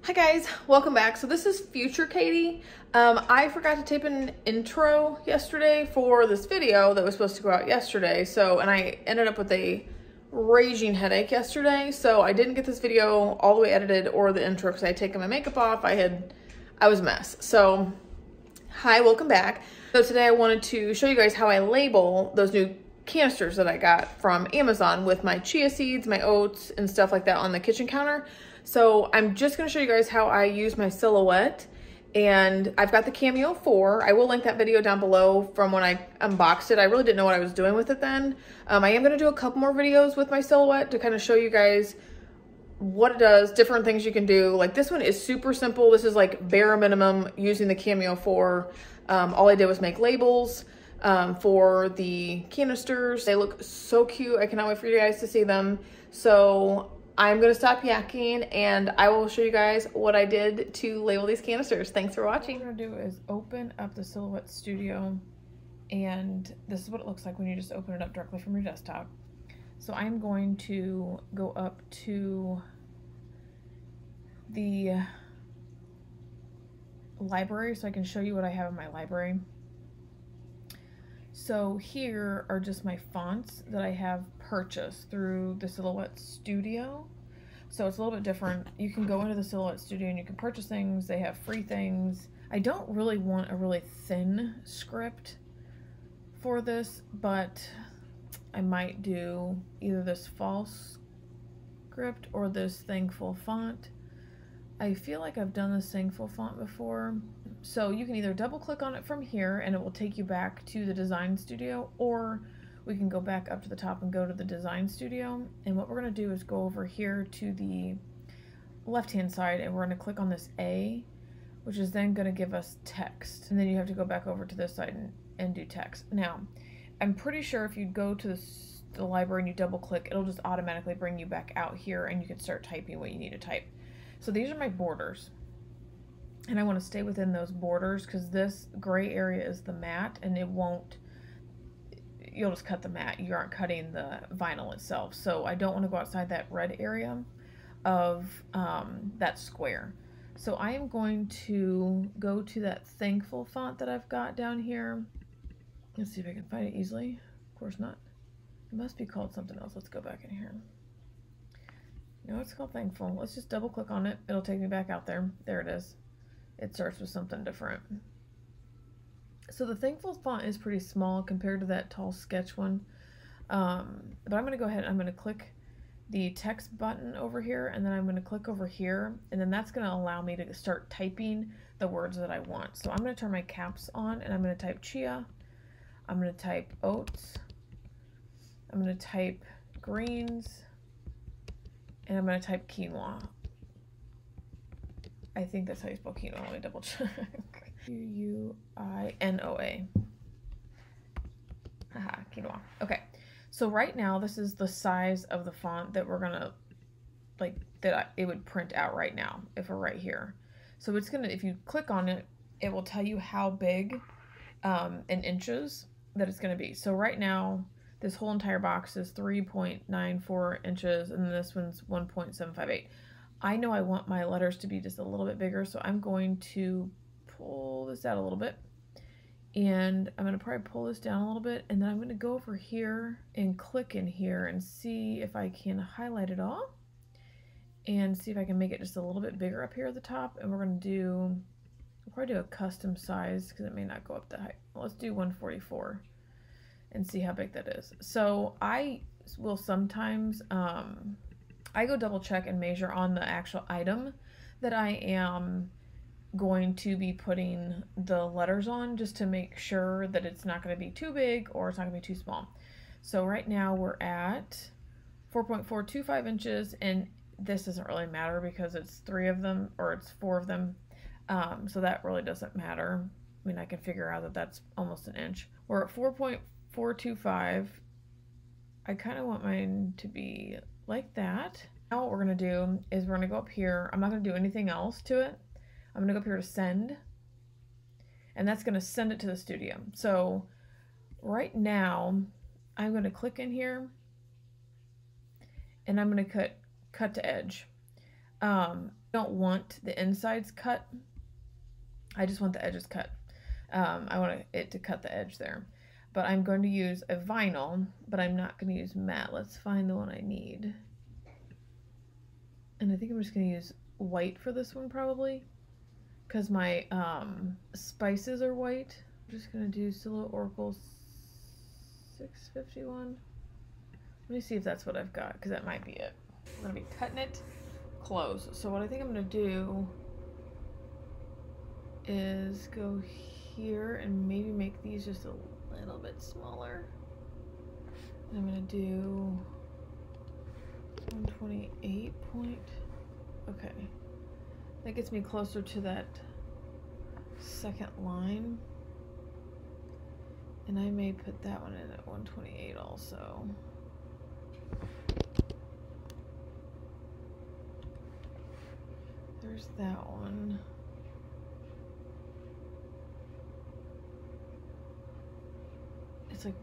Hi guys, welcome back. So this is future Katie. I forgot to tape an intro yesterday for this video that was supposed to go out yesterday. And I ended up with a raging headache yesterday. So I didn't get this video all the way edited or the intro because I had taken my makeup off. I was a mess. So hi, welcome back. So today I wanted to show you guys how I label those new canisters that I got from Amazon with my chia seeds, my oats, and stuff like that on the kitchen counter. So I'm just going to show you guys how I use my Silhouette, and I've got the Cameo 4. I will link that video down below from when I unboxed it. I really didn't know what I was doing with it then. I am going to do a couple more videos with my Silhouette to kind of show you guys what it does, different things you can do. Like this one is super simple. This is like bare minimum using the Cameo 4. All I did was make labels for the canisters. They look so cute. I cannot wait for you guys to see them. So I'm going to stop yakking and I will show you guys what I did to label these canisters. Thanks for watching. What I'm going to do is open up the Silhouette Studio, and this is what it looks like when you just open it up directly from your desktop. So I'm going to go up to the library so I can show you what I have in my library. So here are just my fonts that I have purchased through the Silhouette Studio. So it's a little bit different. You can go into the Silhouette Studio and you can purchase things. They have free things. I don't really want a really thin script for this, but I might do either this false script or this Thankful font. I feel like I've done this Thankful font before. So you can either double click on it from here and it will take you back to the Design Studio, or we can go back up to the top and go to the Design Studio. And what we're going to do is go over here to the left hand side and we're going to click on this A, which is then going to give us text. And then you have to go back over to this side and do text. Now, I'm pretty sure if you go to the library and you double click, it'll just automatically bring you back out here and you can start typing what you need to type. So these are my borders, and I want to stay within those borders because this gray area is the matte, and you'll just cut the matte. You aren't cutting the vinyl itself. So I don't want to go outside that red area of that square. So I am going to go to that Thankful font that I've got down here. Let's see if I can find it easily. Of course not. It must be called something else. Let's go back in here. No, it's called Thankful. Let's just double click on it. It'll take me back out there. There it is. It starts with something different. So the Thankful font is pretty small compared to that tall sketch one. But I'm going to go ahead and I'm going to click the text button over here, and then I'm going to click over here, and then that's going to allow me to start typing the words that I want. So I'm going to turn my caps on, and I'm going to type chia. I'm going to type oats. I'm going to type greens. And I'm going to type quinoa. I think that's how you spell quinoa. Let me double check. Q-U-I-N-O-A. Haha, quinoa. Okay. So right now, this is the size of the font that we're going to, it would print out right now if we're right here. So it's going to, if you click on it, it will tell you how big in inches that it's going to be. So right now, this whole entire box is 3.94 inches, and this one's 1.758. I know I want my letters to be just a little bit bigger, so I'm going to pull this out a little bit. And I'm going to probably pull this down a little bit, and then I'm going to go over here and click in here and see if I can highlight it all. And see if I can make it just a little bit bigger up here at the top. And we're going to we'll probably do a custom size because it may not go up that high. Well, let's do 144. And see how big that is. So I will sometimes, I go double check and measure on the actual item that I am going to be putting the letters on, just to make sure that it's not going to be too big or it's not going to be too small. So right now we're at 4.425 inches, and this doesn't really matter because it's 3 of them, or it's 4 of them. So that really doesn't matter. I mean, I can figure out that that's almost an inch. We're at 4.425. I kind of want mine to be like that. Now what we're going to do is we're going to go up here. I'm not going to do anything else to it. I'm going to go up here to send, and that's going to send it to the studio. So right now I'm going to click in here, and I'm going to cut to edge. Don't want the insides cut. I just want the edges cut. I want it to cut the edge there. But I'm going to use a vinyl, but I'm not going to use matte. Let's find the one I need. And I think I'm just going to use white for this one probably, because my spices are white. I'm just going to do Silhouette Oracle 651. Let me see if that's what I've got, because that might be it. I'm going to be cutting it close. So what I think I'm going to do is go here and maybe make these just a little bit smaller. And I'm going to do 128 point. Okay. That gets me closer to that second line. And I may put that one in at 128 also. There's that one. It's like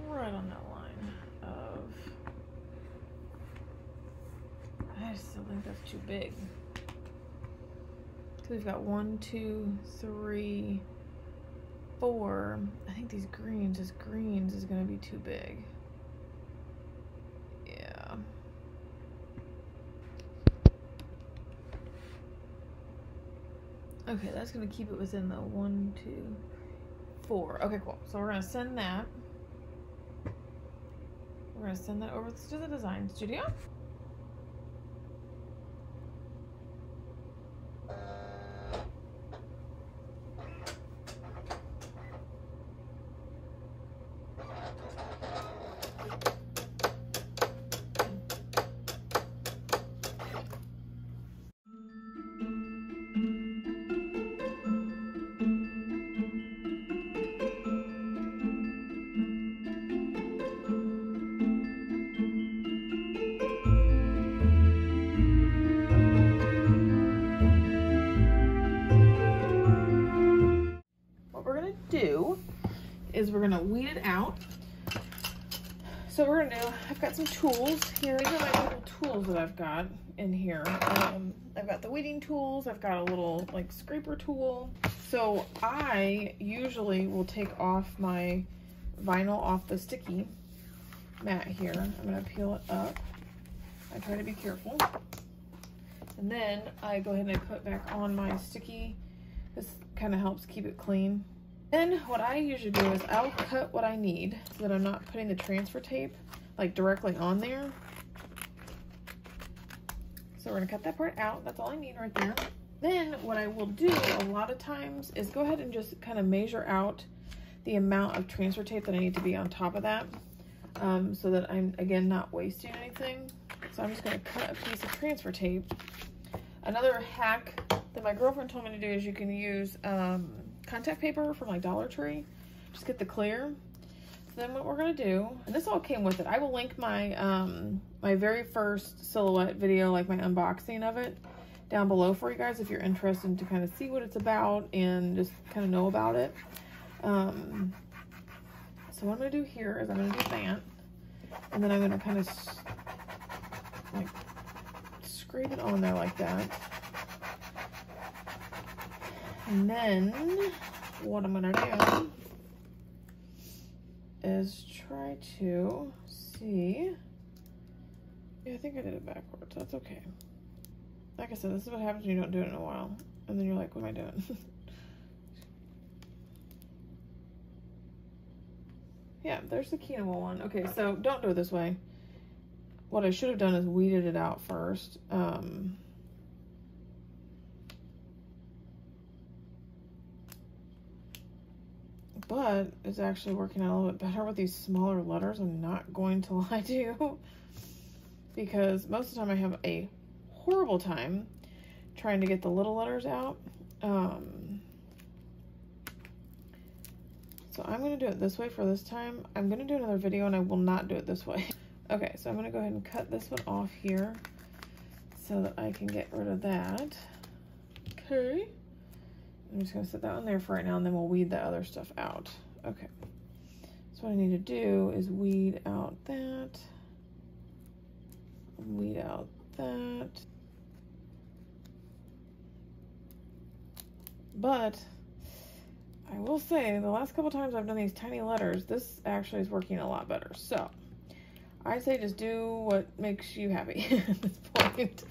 right on that line of, I still think that's too big. So we've got 1, 2, 3, 4. I think these greens is gonna be too big. Yeah. Okay, that's gonna keep it within the 1, 2, 4. Okay, cool. So we're gonna send that. We're gonna send that over to the design studio. Do is we're gonna weed it out. So we're gonna do, I've got some tools here. These are my little tools that I've got in here. I've got the weeding tools, I've got a little like scraper tool. So I usually will take off my vinyl off the sticky mat here. I'm gonna peel it up. I try to be careful. And then I go ahead and I put back on my sticky. This kind of helps keep it clean. Then what I usually do is I'll cut what I need so that I'm not putting the transfer tape like directly on there. So we're gonna cut that part out. That's all I need right there. Then what I will do a lot of times is go ahead and just kind of measure out the amount of transfer tape that I need to be on top of that, so that I'm, again, not wasting anything. So I'm just gonna cut a piece of transfer tape. Another hack that my girlfriend told me to do is you can use contact paper from like Dollar Tree. Just get the clear. So then what we're gonna do, and this all came with it. I will link my my very first Silhouette video, like my unboxing of it, down below for you guys if you're interested to kind of see what it's about and just kind of know about it. So what I'm gonna do here is I'm gonna do that, and then I'm gonna kind of like scrape it on there like that. And then what I'm gonna do is try to see. Yeah, I think I did it backwards. That's okay. Like I said, this is what happens when you don't do it in a while. And then you're like, what am I doing? Yeah, there's the quinoa one. Okay, so don't do it this way. What I should have done is weeded it out first. But it's actually working out a little bit better with these smaller letters. I'm not going to lie to you, because most of the time I have a horrible time trying to get the little letters out. So I'm going to do it this way for this time. I'm going to do another video and I will not do it this way. Okay, so I'm going to go ahead and cut this one off here so that I can get rid of that. Okay. I'm just going to set that one there for right now, and then we'll weed the other stuff out. Okay. So what I need to do is weed out that. Weed out that. but I will say the last couple times I've done these tiny letters, this actually is working a lot better. So I say just do what makes you happy at this point,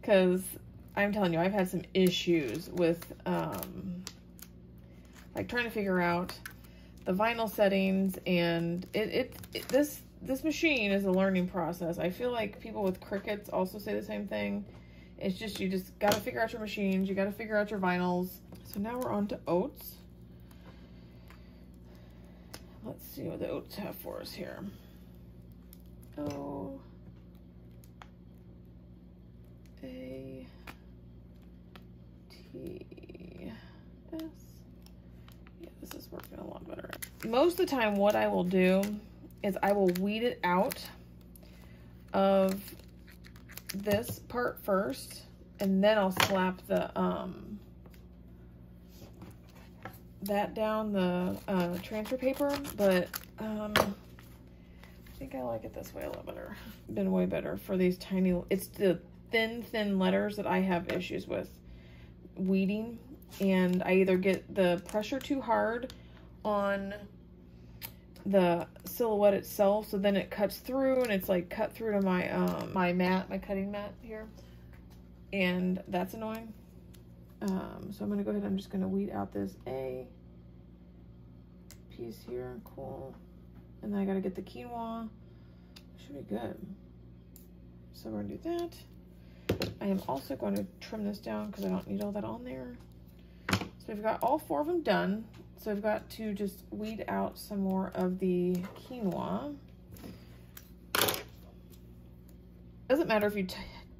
because I'm telling you, I've had some issues with like trying to figure out the vinyl settings, and this machine is a learning process. I feel like people with Cricuts also say the same thing. It's just, you just got to figure out your machines, you got to figure out your vinyls. So now we're on to oats. Let's see what the oats have for us here. O A T S. Yeah, this is working a lot better. Most of the time what I will do is I will weed it out of this part first, and then I'll slap the that down the transfer paper, but I think I like it this way a little better. Been way better for these tiny, it's the thin letters that I have issues with weeding, and I either get the pressure too hard on the silhouette itself, so then it cuts through, and it's like cut through to my my cutting mat here, and that's annoying. So I'm gonna go ahead, I'm just gonna weed out this A piece here, cool. And then I gotta get the quinoa, should be good. So we're gonna do that. I am also going to trim this down because I don't need all that on there. So we've got all 4 of them done. So I've got to just weed out some more of the quinoa. Doesn't matter if you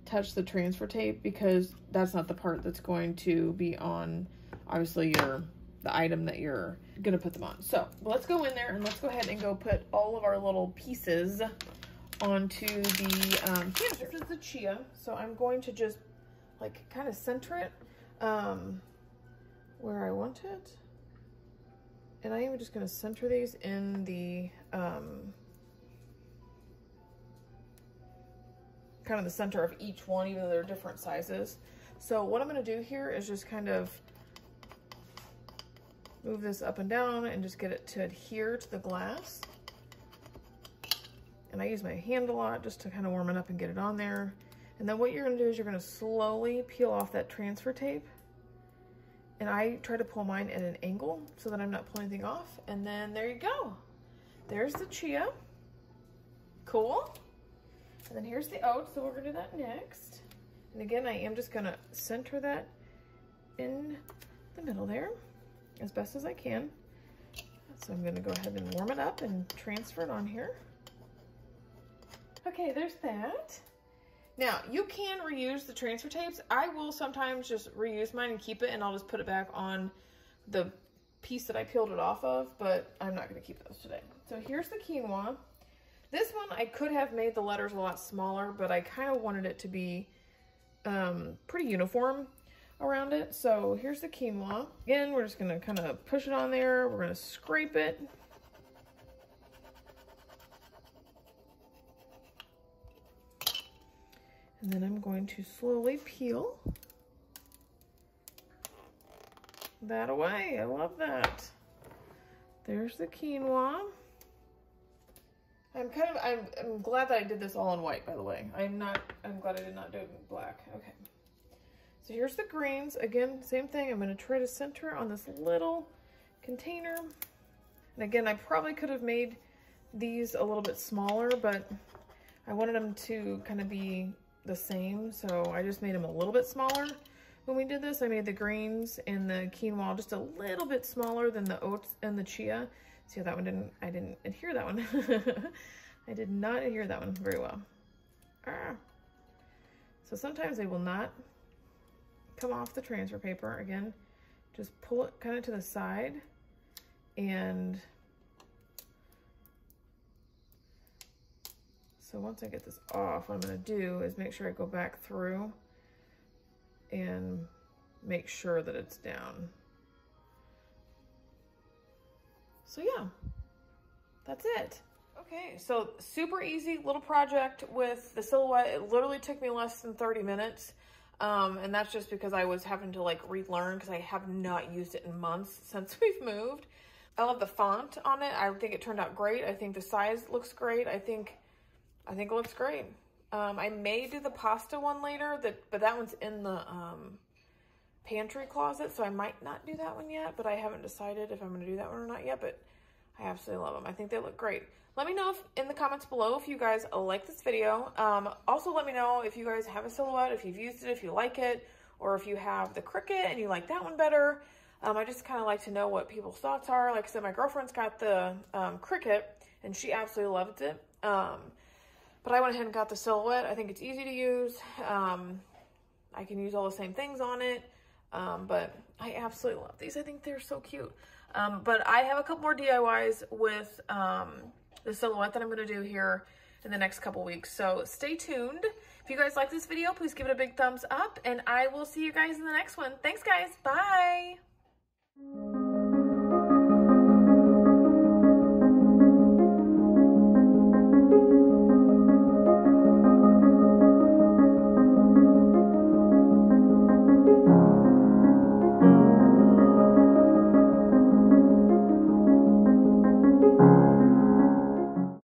touch the transfer tape, because that's not the part that's going to be on, obviously, the item that you're gonna put them on. So let's go in there and let's go ahead and go put all of our little pieces onto the canister. This is the chia, so I'm going to just like kind of center it where I want it. And I am just going to center these in the kind of the center of each one, even though they're different sizes. So what I'm going to do here is just kind of move this up and down and just get it to adhere to the glass. And I use my hand a lot just to kind of warm it up and get it on there. And then what you're going to do is you're going to slowly peel off that transfer tape. And I try to pull mine at an angle so that I'm not pulling anything off. And then there you go. There's the chia. Cool. And then here's the oats, so we're going to do that next. And again, I am just going to center that in the middle there as best as I can. So I'm going to go ahead and warm it up and transfer it on here. Okay, there's that. Now, you can reuse the transfer tapes. I will sometimes just reuse mine and keep it, and I'll just put it back on the piece that I peeled it off of, but I'm not going to keep those today. So here's the quinoa. This one, I could have made the letters a lot smaller, but I kind of wanted it to be pretty uniform around it. So here's the quinoa. Again, we're just going to kind of push it on there. We're going to scrape it. And then I'm going to slowly peel that away. I love that. There's the quinoa. I'm glad that I did this all in white, by the way. I'm glad I did not do it in black. Okay. So here's the greens. Again, same thing. I'm going to try to center on this little container. And again, I probably could have made these a little bit smaller, but I wanted them to kind of be the same, so I just made them a little bit smaller. When we did this, I made the greens and the quinoa just a little bit smaller than the oats and the chia. See how that one I didn't adhere that one. I did not adhere that one very well. So sometimes they will not come off the transfer paper. Again, just pull it kind of to the side, and so once I get this off, what I'm going to do is make sure I go back through and make sure that it's down. So yeah, that's it. Okay, so super easy little project with the Silhouette. It literally took me less than 30 minutes. And that's just because I was having to like relearn because I have not used it in months since we've moved. I love the font on it. I think it turned out great. I think the size looks great. I think it looks great. I may do the pasta one later, but that one's in the pantry closet, so I might not do that one yet, but I haven't decided if I'm going to do that one or not yet, but I absolutely love them. I think they look great. Let me know in the comments below if you guys like this video. Also, let me know if you guys have a Silhouette, if you've used it, if you like it, or if you have the Cricut and you like that one better. I just kind of like to know what people's thoughts are. Like I said, my girlfriend's got the Cricut, and she absolutely loved it. But I went ahead and got the Silhouette. I think it's easy to use. I can use all the same things on it. But I absolutely love these. I think they're so cute. But I have a couple more DIYs with the Silhouette that I'm going to do here in the next couple weeks. So stay tuned. If you guys like this video, please give it a big thumbs up. And I will see you guys in the next one. Thanks, guys. Bye.